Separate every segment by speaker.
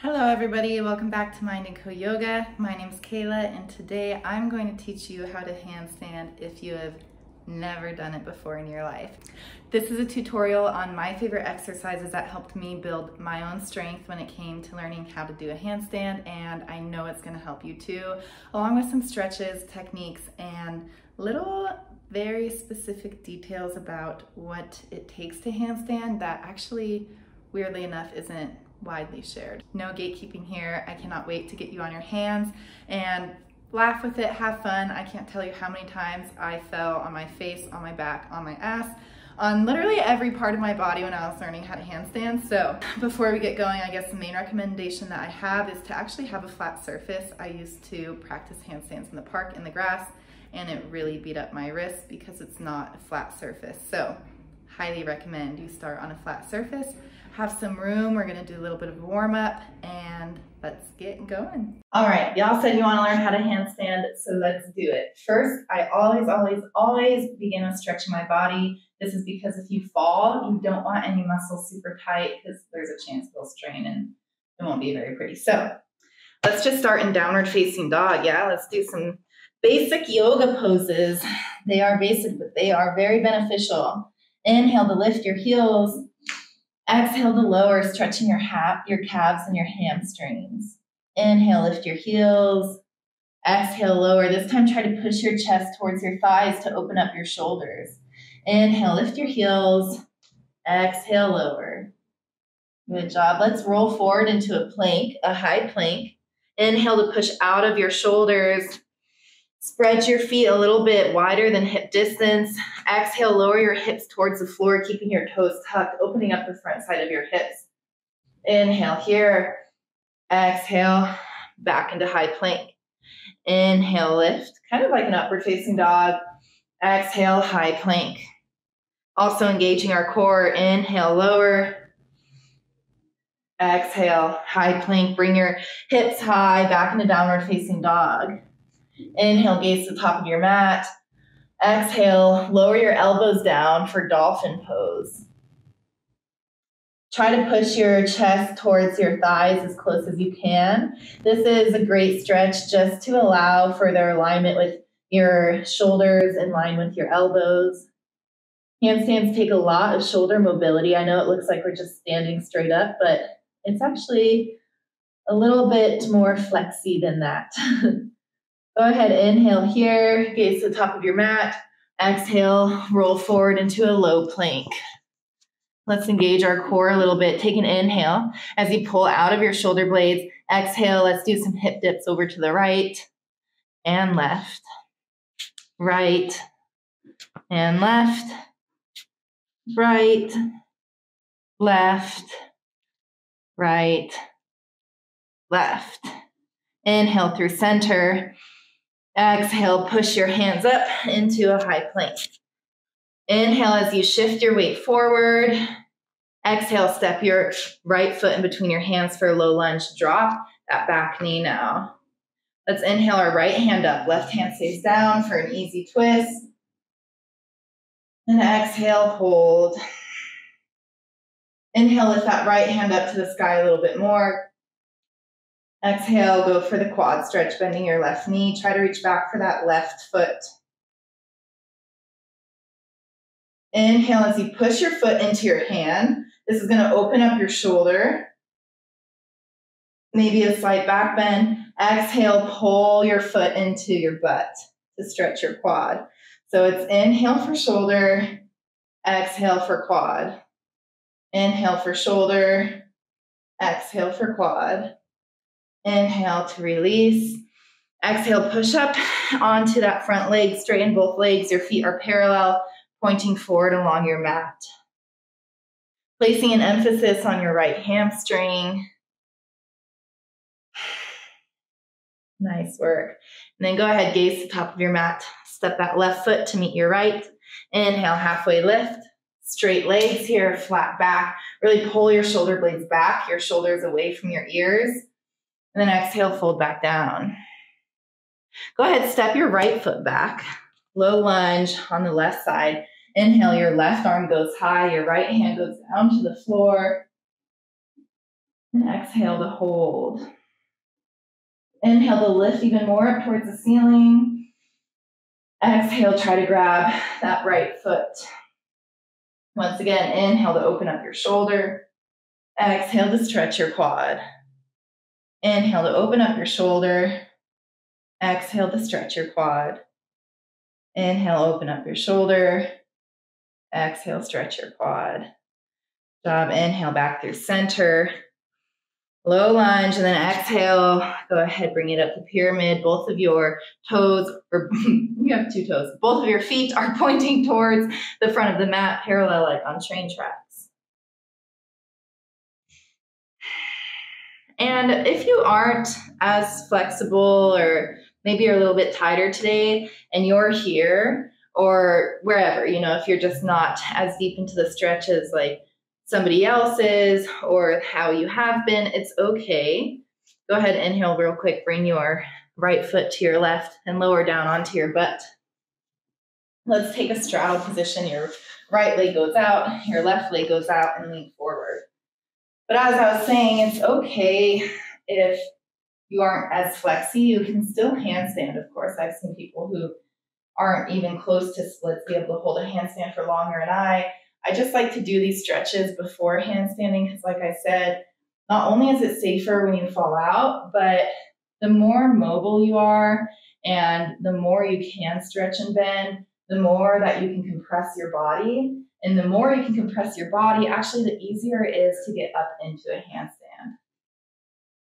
Speaker 1: Hello everybody, welcome back to Mind & Co Yoga. My name is Kayla and today I'm going to teach you how to handstand if you have never done it before in your life. This is a tutorial on my favorite exercises that helped me build my own strength when it came to learning how to do a handstand, and I know it's going to help you too, along with some stretches, techniques, and little very specific details about what it takes to handstand that actually, weirdly enough, isn't widely shared. No gatekeeping here. I cannot wait to get you on your hands and laugh with it, have fun. I can't tell you how many times I fell on my face, on my back, on my ass, on literally every part of my body when I was learning how to handstand. So before we get going, I guess the main recommendation that I have is to actually have a flat surface. I used to practice handstands in the park in the grass and it really beat up my wrists because it's not a flat surface. So highly recommend you start on a flat surface. Have some room. We're gonna do a little bit of a warm up and let's get going. All right, y'all said you wanna learn how to handstand, so let's do it. First, I always begin with stretching my body. This is because if you fall, you don't want any muscles super tight because there's a chance they'll strain and it won't be very pretty. So let's just start in downward facing dog. Yeah, let's do some basic yoga poses. They are basic, but they are very beneficial. Inhale to lift your heels. Exhale to lower, stretching your calves and your hamstrings. Inhale, lift your heels. Exhale, lower. This time, try to push your chest towards your thighs to open up your shoulders. Inhale, lift your heels. Exhale, lower. Good job. Let's roll forward into a plank, a high plank. Inhale to push out of your shoulders. Spread your feet a little bit wider than hip distance. Exhale, lower your hips towards the floor, keeping your toes tucked, opening up the front side of your hips. Inhale here. Exhale, back into high plank. Inhale, lift, kind of like an upward facing dog. Exhale, high plank. Also engaging our core. Inhale, lower. Exhale, high plank. Bring your hips high, back into downward facing dog. Inhale, gaze to the top of your mat. Exhale, lower your elbows down for dolphin pose. Try to push your chest towards your thighs as close as you can. This is a great stretch just to allow further alignment with your shoulders in line with your elbows. Handstands take a lot of shoulder mobility. I know it looks like we're just standing straight up, but it's actually a little bit more flexy than that. Go ahead, inhale here, gaze to the top of your mat. Exhale, roll forward into a low plank. Let's engage our core a little bit. Take an inhale as you pull out of your shoulder blades. Exhale, let's do some hip dips over to the right and left. Right and left. Right, left, right, left. Inhale through center. Exhale, push your hands up into a high plank. Inhale as you shift your weight forward. Exhale, step your right foot in between your hands for a low lunge. Drop that back knee now. Let's inhale our right hand up. Left hand stays down for an easy twist. And exhale, hold. Inhale, lift that right hand up to the sky a little bit more. Exhale, go for the quad stretch, bending your left knee. Try to reach back for that left foot. Inhale as you push your foot into your hand. This is going to open up your shoulder. Maybe a slight back bend. Exhale, pull your foot into your butt to stretch your quad. So it's inhale for shoulder, exhale for quad. Inhale for shoulder, exhale for quad. Inhale to release. Exhale, push up onto that front leg, straighten both legs. Your feet are parallel, pointing forward along your mat. Placing an emphasis on your right hamstring. Nice work. And then go ahead, gaze to the top of your mat. Step that left foot to meet your right. Inhale, halfway lift. Straight legs here, flat back. Really pull your shoulder blades back, your shoulders away from your ears. And then exhale, fold back down. Go ahead, step your right foot back. Low lunge on the left side. Inhale, your left arm goes high, your right hand goes down to the floor. And exhale to hold. Inhale to lift even more up towards the ceiling. Exhale, try to grab that right foot. Once again, inhale to open up your shoulder. Exhale to stretch your quad. Inhale to open up your shoulder. Exhale to stretch your quad. Inhale, open up your shoulder. Exhale, stretch your quad. Job. Inhale back through center. Low lunge, and then exhale. Go ahead, bring it up to pyramid. Both of your toes, or you have two toes. Both of your feet are pointing towards the front of the mat, parallel like on train tracks. And if you aren't as flexible, or maybe you're a little bit tighter today and you're here or wherever, you know, if you're just not as deep into the stretches like somebody else is or how you have been, it's okay. Go ahead, inhale real quick, bring your right foot to your left and lower down onto your butt. Let's take a straddle position. Your right leg goes out, your left leg goes out, and lean forward. But as I was saying, it's okay if you aren't as flexy. You can still handstand, of course. I've seen people who aren't even close to splits be able to hold a handstand for longer. And I just like to do these stretches before handstanding because, like I said, not only is it safer when you fall out, but the more mobile you are and the more you can stretch and bend, the more that you can compress your body. And the more you can compress your body, actually, the easier it is to get up into a handstand.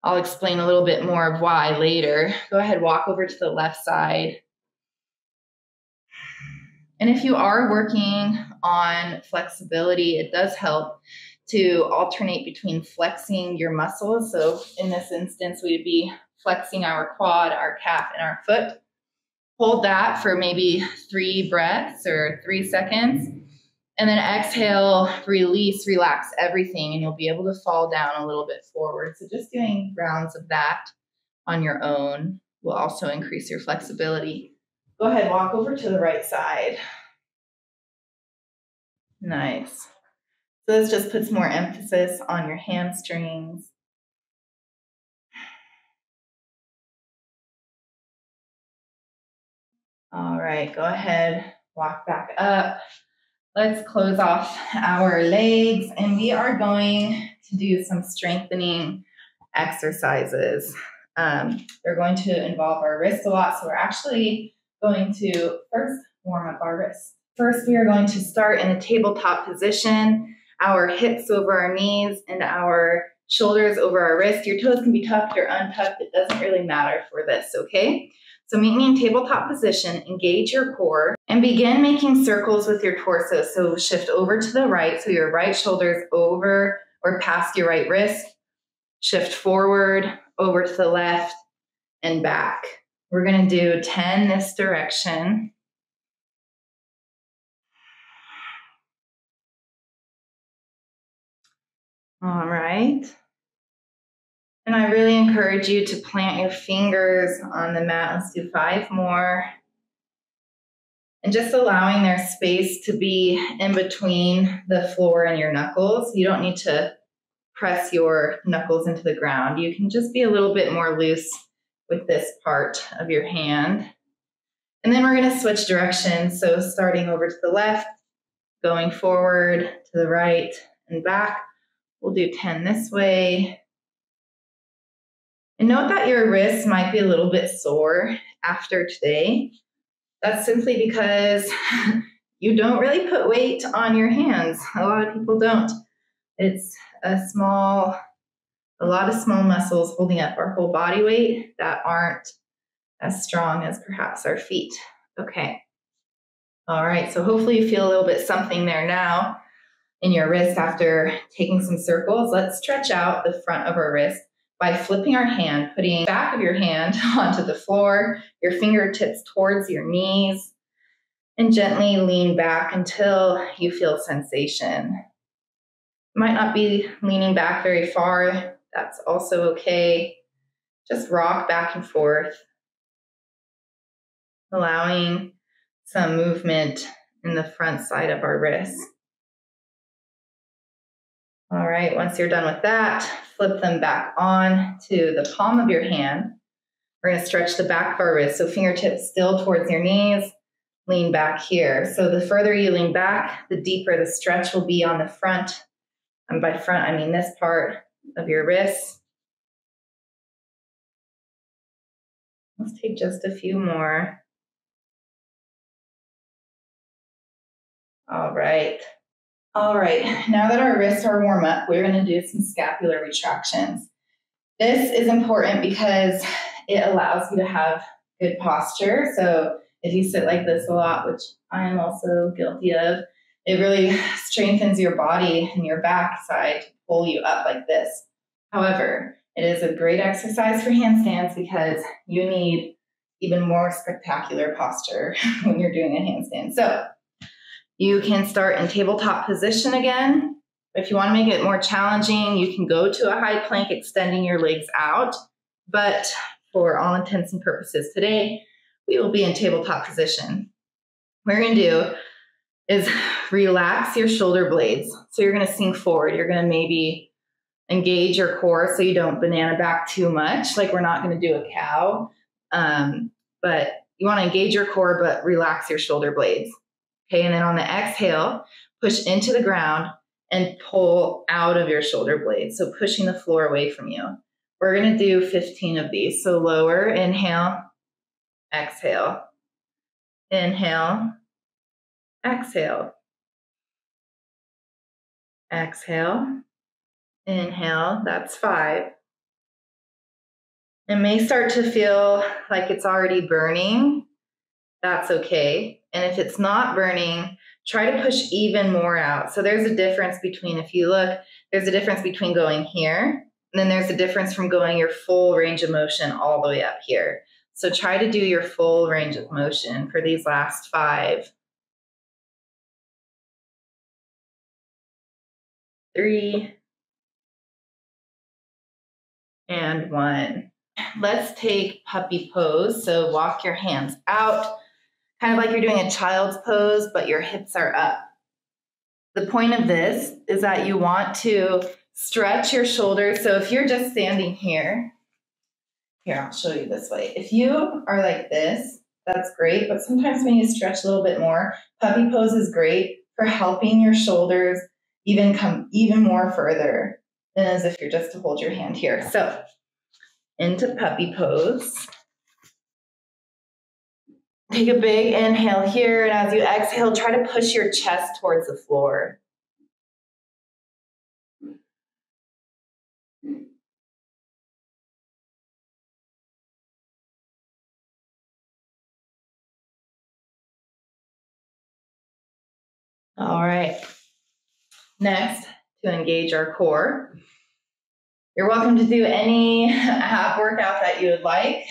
Speaker 1: I'll explain a little bit more of why later. Go ahead, walk over to the left side. And if you are working on flexibility, it does help to alternate between flexing your muscles. So in this instance, we would be flexing our quad, our calf, and our foot. Hold that for maybe 3 breaths or 3 seconds. And then exhale, release, relax everything, and you'll be able to fall down a little bit forward. So just doing rounds of that on your own will also increase your flexibility. Go ahead, walk over to the right side. Nice. So this just puts more emphasis on your hamstrings. All right, go ahead, walk back up. Let's close off our legs, and we are going to do some strengthening exercises. They're going to involve our wrist a lot, so we're actually going to first warm up our wrists. First, we are going to start in a tabletop position, our hips over our knees and our shoulders over our wrists. Your toes can be tucked or untucked. It doesn't really matter for this, okay? So meet me in tabletop position, engage your core, and begin making circles with your torso. So shift over to the right, so your right shoulder's over or past your right wrist. Shift forward, over to the left, and back. We're gonna do 10 this direction. All right. And I really encourage you to plant your fingers on the mat. Let's do 5 more. And just allowing their space to be in between the floor and your knuckles. You don't need to press your knuckles into the ground. You can just be a little bit more loose with this part of your hand. And then we're going to switch directions. So starting over to the left, going forward to the right and back. We'll do 10 this way. And note that your wrists might be a little bit sore after today. That's simply because you don't really put weight on your hands. A lot of people don't. It's a lot of small muscles holding up our whole body weight that aren't as strong as perhaps our feet. Okay. All right, so hopefully you feel a little bit something there now in your wrist after taking some circles. Let's stretch out the front of our wrist by flipping our hand, putting the back of your hand onto the floor, your fingertips towards your knees, and gently lean back until you feel sensation. You might not be leaning back very far. That's also okay. Just rock back and forth, allowing some movement in the front side of our wrist. All right, once you're done with that, flip them back on to the palm of your hand. We're going to stretch the back of our wrist, so fingertips still towards your knees, lean back here. So the further you lean back, the deeper the stretch will be on the front. And by front, I mean this part of your wrist. Let's take just a few more. All right. All right, now that our wrists are warm up, we're going to do some scapular retractions. This is important because it allows you to have good posture. So if you sit like this a lot, which I am also guilty of, it really strengthens your body and your back side to pull you up like this. However, it is a great exercise for handstands because you need even more spectacular posture when you're doing a handstand. So you can start in tabletop position again. If you want to make it more challenging, you can go to a high plank, extending your legs out. But for all intents and purposes today, we will be in tabletop position. What you're going to do is relax your shoulder blades. So you're going to sink forward. You're going to maybe engage your core so you don't banana back too much. Like we're not going to do a cow. But you want to engage your core, but relax your shoulder blades. Okay, and then on the exhale, push into the ground and pull out of your shoulder blades. So pushing the floor away from you. We're going to do 15 of these. So lower, inhale, exhale, inhale, exhale, exhale, inhale. That's 5. It may start to feel like it's already burning. That's okay. And if it's not burning, try to push even more out. So there's a difference between, if you look, there's a difference between going here, and then there's a difference from going your full range of motion all the way up here. So try to do your full range of motion for these last 5. 3, and 1. Let's take puppy pose. So walk your hands out, kind of like you're doing a child's pose, but your hips are up. The point of this is that you want to stretch your shoulders. So if you're just standing here, I'll show you this way. If you are like this, that's great. But sometimes when you stretch a little bit more, puppy pose is great for helping your shoulders even come even more further than as if you're just to hold your hand here. So into puppy pose. Take a big inhale here, and as you exhale, try to push your chest towards the floor. All right. Next, to engage our core. You're welcome to do any ab workout that you would like.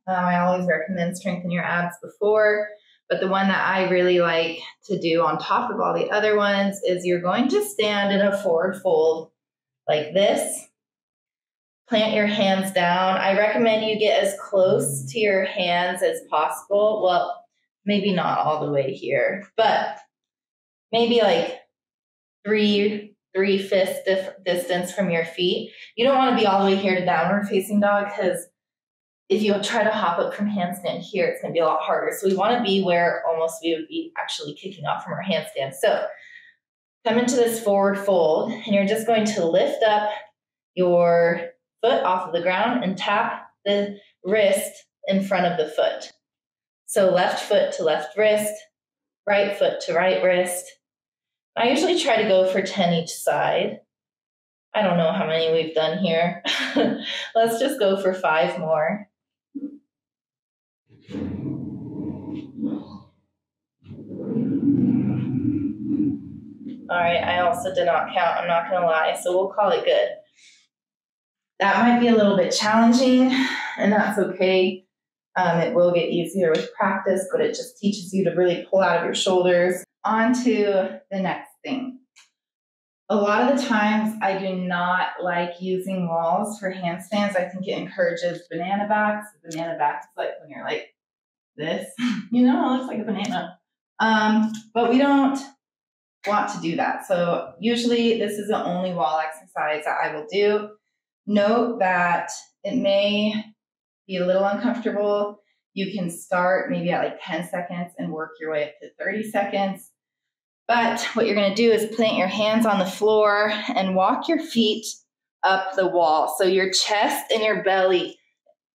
Speaker 1: I always recommend strengthen your abs before, but the one that I really like to do on top of all the other ones is you're going to stand in a forward fold like this. Plant your hands down. I recommend you get as close to your hands as possible. Well, maybe not all the way here, but maybe like three fist distance from your feet. You don't want to be all the way here to downward facing dog, because if you try to hop up from handstand here, it's going to be a lot harder. So we want to be where almost we would be actually kicking off from our handstand. So come into this forward fold, and you're just going to lift up your foot off of the ground and tap the wrist in front of the foot. So left foot to left wrist, right foot to right wrist. I usually try to go for 10 each side. I don't know how many we've done here. Let's just go for 5 more. All right, I also did not count, I'm not gonna lie, so we'll call it good. That might be a little bit challenging, and that's okay. It will get easier with practice, but it just teaches you to really pull out of your shoulders. On to the next thing. A lot of the times I do not like using walls for handstands. I think it encourages banana backs. Banana backs is like when you're like this, you know, it looks like a banana. But we don't want to do that. So usually this is the only wall exercise that I will do. Note that it may be a little uncomfortable. You can start maybe at like 10 seconds and work your way up to 30 seconds. But what you're going to do is plant your hands on the floor and walk your feet up the wall. So your chest and your belly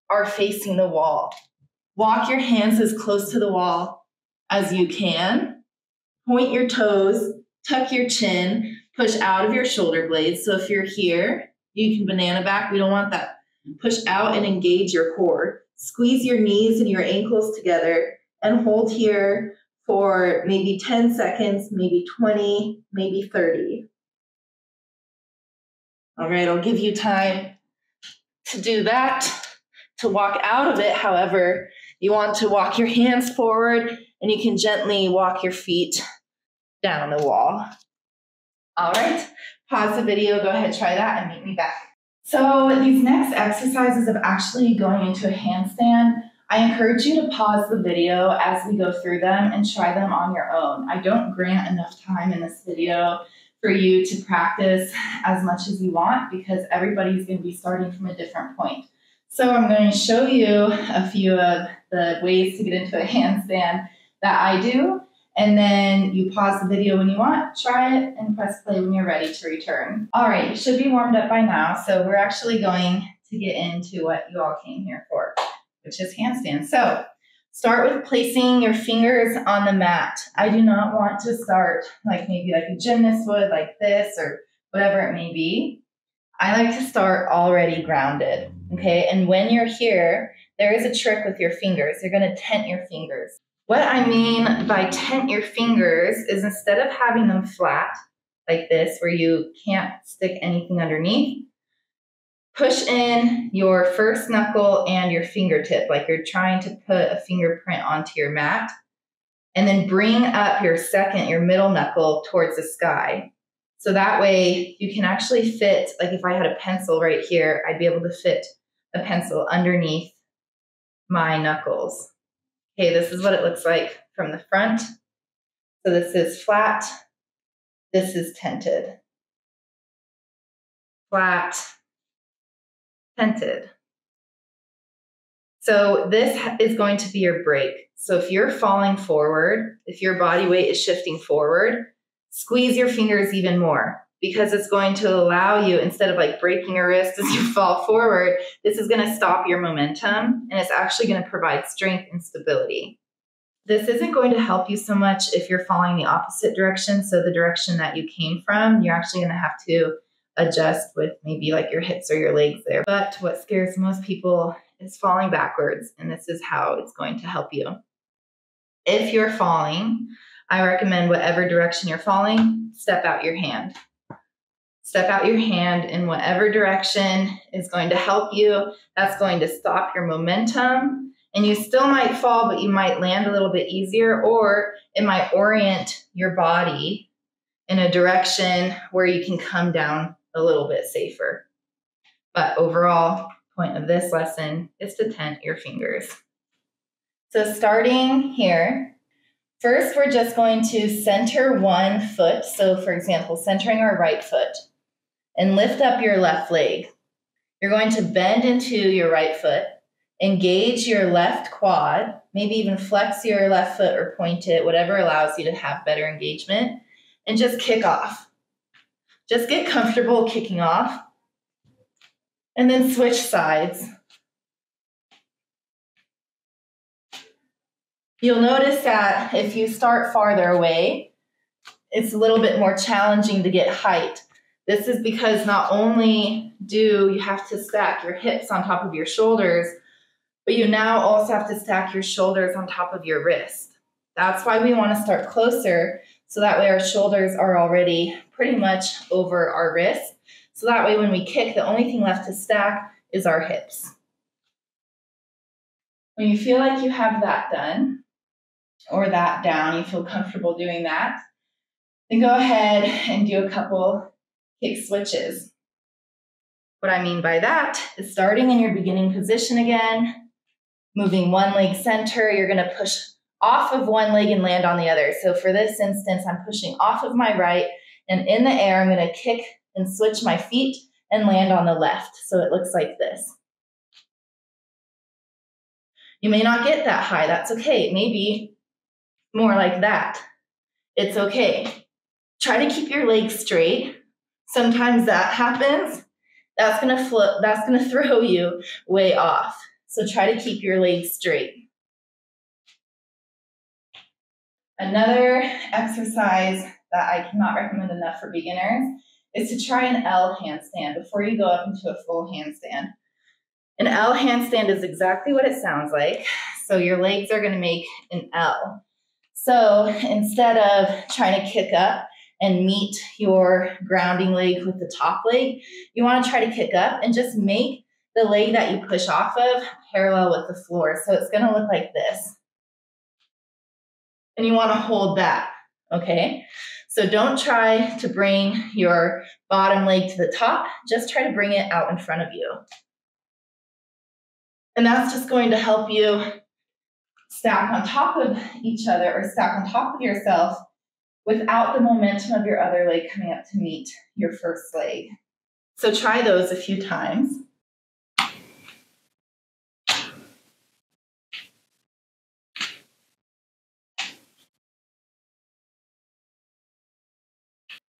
Speaker 1: are facing the wall. Walk your hands as close to the wall as you can. Point your toes, tuck your chin, push out of your shoulder blades. So if you're here, you can banana back. We don't want that. Push out and engage your core. Squeeze your knees and your ankles together and hold here for maybe 10 seconds, maybe 20, maybe 30. All right, I'll give you time to do that, to walk out of it. However, you want to walk your hands forward and you can gently walk your feet down the wall. All right, pause the video, go ahead, try that and meet me back. So these next exercises of actually going into a handstand, I encourage you to pause the video as we go through them and try them on your own. I don't grant enough time in this video for you to practice as much as you want because everybody's going to be starting from a different point. So I'm going to show you a few of the ways to get into a handstand that I do, and then you pause the video when you want, try it, and press play when you're ready to return. All right, you should be warmed up by now, so we're actually going to get into what you all came here for, which is handstands. So start with placing your fingers on the mat. I do not want to start like maybe like a gymnast would, like this or whatever it may be. I like to start already grounded, okay? And when you're here, there is a trick with your fingers. You're gonna tent your fingers. What I mean by tent your fingers is instead of having them flat like this, where you can't stick anything underneath, push in your first knuckle and your fingertip, like you're trying to put a fingerprint onto your mat, and then bring up your second, your middle knuckle towards the sky. So that way you can actually fit, like if I had a pencil right here, I'd be able to fit a pencil underneath my knuckles. Okay, this is what it looks like from the front. So this is flat, this is tented. Flat, tented. So this is going to be your break. So if you're falling forward, if your body weight is shifting forward, squeeze your fingers even more because it's going to allow you, instead of like breaking your wrist as you fall forward, this is going to stop your momentum and it's actually going to provide strength and stability. This isn't going to help you so much if you're falling the opposite direction. So the direction that you came from, you're actually going to have to adjust with maybe like your hips or your legs there. But what scares most people is falling backwards, and this is how it's going to help you. If you're falling, I recommend whatever direction you're falling, step out your hand. Step out your hand in whatever direction is going to help you. That's going to stop your momentum. And you still might fall, but you might land a little bit easier, or it might orient your body in a direction where you can come down a little bit safer. But overall, point of this lesson is to tent your fingers. So starting here, first we're just going to center one foot. So for example, centering our right foot and lift up your left leg. You're going to bend into your right foot, engage your left quad, maybe even flex your left foot or point it, whatever allows you to have better engagement, and just kick off. Just get comfortable kicking off and then switch sides. You'll notice that if you start farther away, it's a little bit more challenging to get height. This is because not only do you have to stack your hips on top of your shoulders, but you now also have to stack your shoulders on top of your wrist. That's why we want to start closer, so that way our shoulders are already pretty much over our wrists. So that way when we kick, the only thing left to stack is our hips. When you feel like you have that done, or that down, you feel comfortable doing that, then go ahead and do a couple kick switches. What I mean by that is starting in your beginning position again, moving one leg center, you're going to push off of one leg and land on the other. So for this instance, I'm pushing off of my right, and in the air, I'm gonna kick and switch my feet and land on the left. So it looks like this. You may not get that high, that's okay. It may be more like that. It's okay. Try to keep your legs straight. Sometimes that happens. That's gonna throw you way off. So try to keep your legs straight. Another exercise that I cannot recommend enough for beginners is to try an L handstand before you go up into a full handstand. An L handstand is exactly what it sounds like. So your legs are gonna make an L. So instead of trying to kick up and meet your grounding leg with the top leg, you wanna try to kick up and just make the leg that you push off of parallel with the floor. So it's gonna look like this. And you wanna hold that, okay? So don't try to bring your bottom leg to the top, just try to bring it out in front of you. And that's just going to help you stack on top of each other or stack on top of yourself without the momentum of your other leg coming up to meet your first leg. So try those a few times.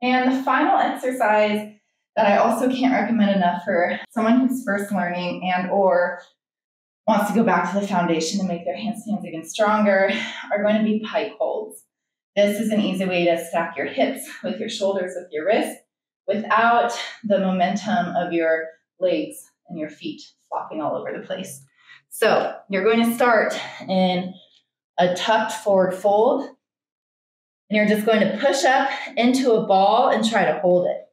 Speaker 1: And the final exercise that I also can't recommend enough for someone who's first learning and or wants to go back to the foundation and make their handstands even stronger are going to be pike holds. This is an easy way to stack your hips with your shoulders, with your wrists, without the momentum of your legs and your feet flopping all over the place. So you're going to start in a tucked forward fold, and you're just going to push up into a ball and try to hold it.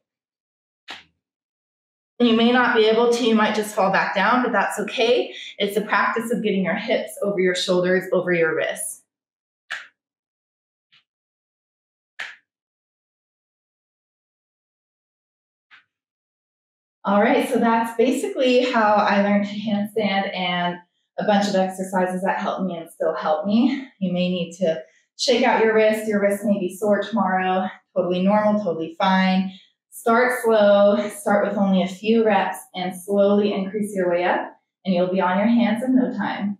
Speaker 1: And you may not be able to, you might just fall back down, but that's okay. It's a practice of getting your hips over your shoulders, over your wrists. All right, so that's basically how I learned to handstand and a bunch of exercises that help me and still help me. You may need to shake out your wrist. Your wrist may be sore tomorrow. Totally normal, totally fine. Start slow, start with only a few reps and slowly increase your way up and you'll be on your hands in no time.